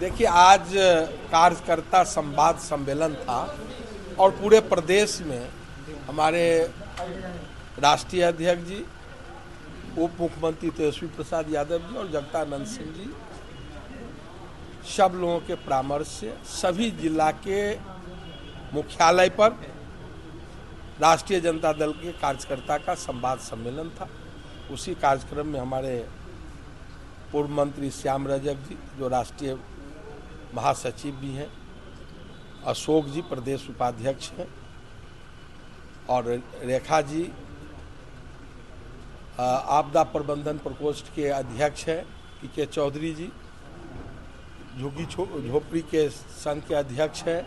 देखिए, आज कार्यकर्ता संवाद सम्मेलन था और पूरे प्रदेश में हमारे राष्ट्रीय अध्यक्ष जी, उप मुख्यमंत्री तेजस्वी प्रसाद यादव जी और जगदानंद सिंह जी, सब लोगों के परामर्श से सभी जिला के मुख्यालय पर राष्ट्रीय जनता दल के कार्यकर्ता का संवाद सम्मेलन था। उसी कार्यक्रम में हमारे पूर्व मंत्री श्याम रजक जी, जो राष्ट्रीय महासचिव भी हैं, अशोक जी प्रदेश उपाध्यक्ष हैं, और रेखा जी आपदा प्रबंधन प्रकोष्ठ के अध्यक्ष हैं, पीके चौधरी जी झुग्गी झोपड़ी के संघ के अध्यक्ष हैं,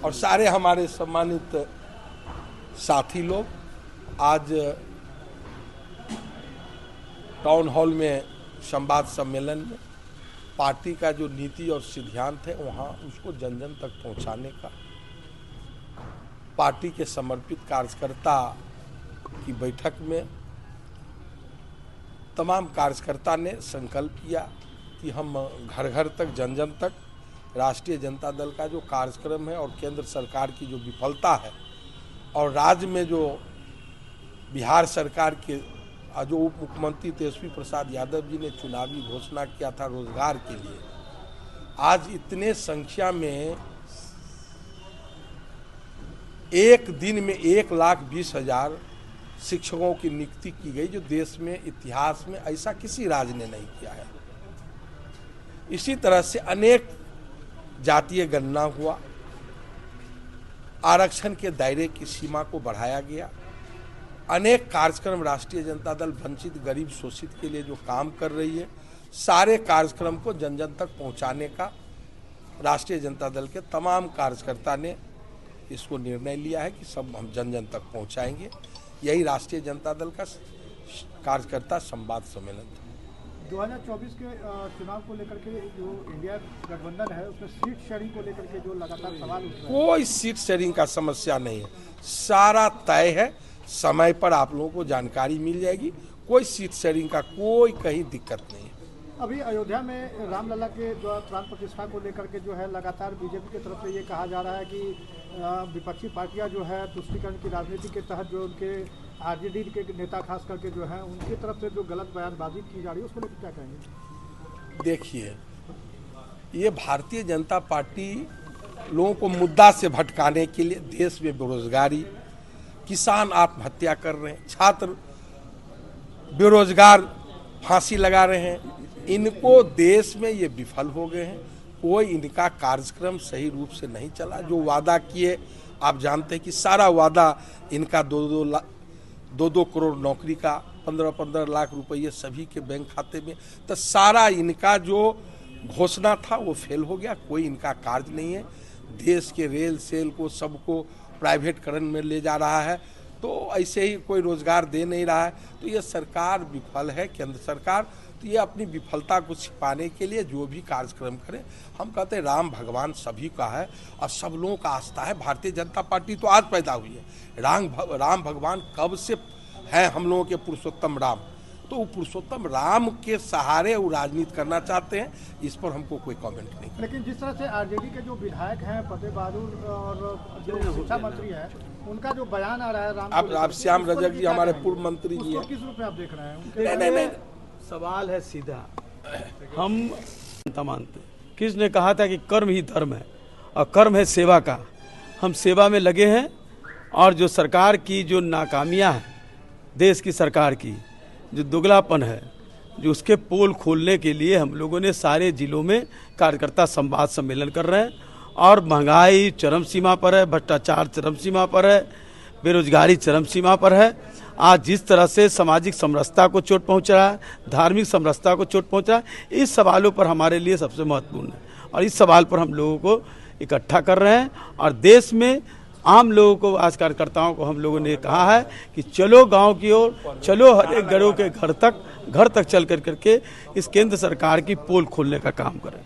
और सारे हमारे सम्मानित साथी लोग आज टाउन हॉल में संवाद सम्मेलन में पार्टी का जो नीति और सिद्धांत है वहाँ उसको जन जन तक पहुँचाने का, पार्टी के समर्पित कार्यकर्ता की बैठक में तमाम कार्यकर्ता ने संकल्प किया कि हम घर घर तक जन जन तक राष्ट्रीय जनता दल का जो कार्यक्रम है और केंद्र सरकार की जो विफलता है और राज्य में जो बिहार सरकार के जो उप मुख्यमंत्री तेजस्वी प्रसाद यादव जी ने चुनावी घोषणा किया था रोजगार के लिए, आज इतने संख्या में एक दिन में 1,20,000 शिक्षकों की नियुक्ति की गई, जो देश में इतिहास में ऐसा किसी राज्य ने नहीं किया है। इसी तरह से अनेक जातीय गणना हुआ, आरक्षण के दायरे की सीमा को बढ़ाया गया, अनेक कार्यक्रम राष्ट्रीय जनता दल वंचित गरीब शोषित के लिए जो काम कर रही है, सारे कार्यक्रम को जन जन तक पहुंचाने का राष्ट्रीय जनता दल के तमाम कार्यकर्ता ने इसको निर्णय लिया है कि सब हम जन जन तक पहुंचाएंगे। यही राष्ट्रीय जनता दल का कार्यकर्ता संवाद सम्मेलन था। 2024 के चुनाव को लेकर के जो इंडिया गठबंधन है उसमें सीट शेयरिंग को लेकर के जो लगातार सवाल उठ रहे हैं, कोई सीट शेयरिंग का समस्या नहीं है, सारा तय है, समय पर आप लोगों को जानकारी मिल जाएगी, कोई सीट शेयरिंग का कोई कहीं दिक्कत नहीं है। अभी अयोध्या में रामलला के जो प्राण प्रतिष्ठा को लेकर के जो है लगातार बीजेपी की तरफ से ये कहा जा रहा है कि विपक्षी पार्टियां जो है तुष्टीकरण की राजनीति के तहत जो उनके आरजेडी के नेता खास करके जो है उनकी तरफ से जो गलत बयानबाजी की जा रही है उसको लेकर क्या कहेंगे? देखिए, ये भारतीय जनता पार्टी लोगों को मुद्दा से भटकाने के लिए देश में बेरोजगारी, किसान आत्महत्या कर रहे हैं, छात्र बेरोजगार फांसी लगा रहे हैं, इनको देश में ये विफल हो गए हैं। कोई इनका कार्यक्रम सही रूप से नहीं चला। जो वादा किए, आप जानते हैं कि सारा वादा इनका 2-2 करोड़ नौकरी का, 15-15 लाख रुपये सभी के बैंक खाते में, तो सारा इनका जो घोषणा था वो फेल हो गया। कोई इनका कार्य नहीं है। देश के रेल सेल को सबको प्राइवेटकरण में ले जा रहा है, तो ऐसे ही कोई रोजगार दे नहीं रहा है। तो ये सरकार विफल है, केंद्र सरकार। तो ये अपनी विफलता को छिपाने के लिए जो भी कार्यक्रम करे, हम कहते हैं राम भगवान सभी का है और सब लोगों का आस्था है। भारतीय जनता पार्टी तो आज पैदा हुई है, राम भगवान कब से है हम लोगों के पुरुषोत्तम राम, तो वो पुरुषोत्तम राम के सहारे वो राजनीति करना चाहते हैं। इस पर हमको कोई कमेंट नहीं। लेकिन जिस तरह से आरजेडी के जो विधायक हैं फतेह बहादुर और जो शिक्षा मंत्री हैं, उनका जो बयान आ रहा है राम, आप श्याम रजक जी हमारे पूर्व मंत्री जी हैं, किस रूप में आप देख रहे हैं? नहीं, सवाल है सीधा, हम मानते किसने कहा था कि कर्म ही धर्म है और कर्म है सेवा का। हम सेवा में लगे हैं और जो सरकार की जो नाकामियां हैं, देश की सरकार की जो दुगलापन है, जो उसके पोल खोलने के लिए हम लोगों ने सारे जिलों में कार्यकर्ता संवाद सम्मेलन कर रहे हैं। और महंगाई चरम सीमा पर है, भ्रष्टाचार चरम सीमा पर है, बेरोजगारी चरम सीमा पर है। आज जिस तरह से सामाजिक समरसता को चोट पहुंच रहा है, धार्मिक समरसता को चोट पहुंच रहा है, इस सवालों पर हमारे लिए सबसे महत्वपूर्ण है और इस सवाल पर हम लोगों को इकट्ठा कर रहे हैं। और देश में आम लोगों को, आज कार्यकर्ताओं को हम लोगों ने कहा है कि चलो गांव की ओर, चलो हर एक घरों के घर तक चल करके इस केंद्र सरकार की पोल खोलने का काम करें।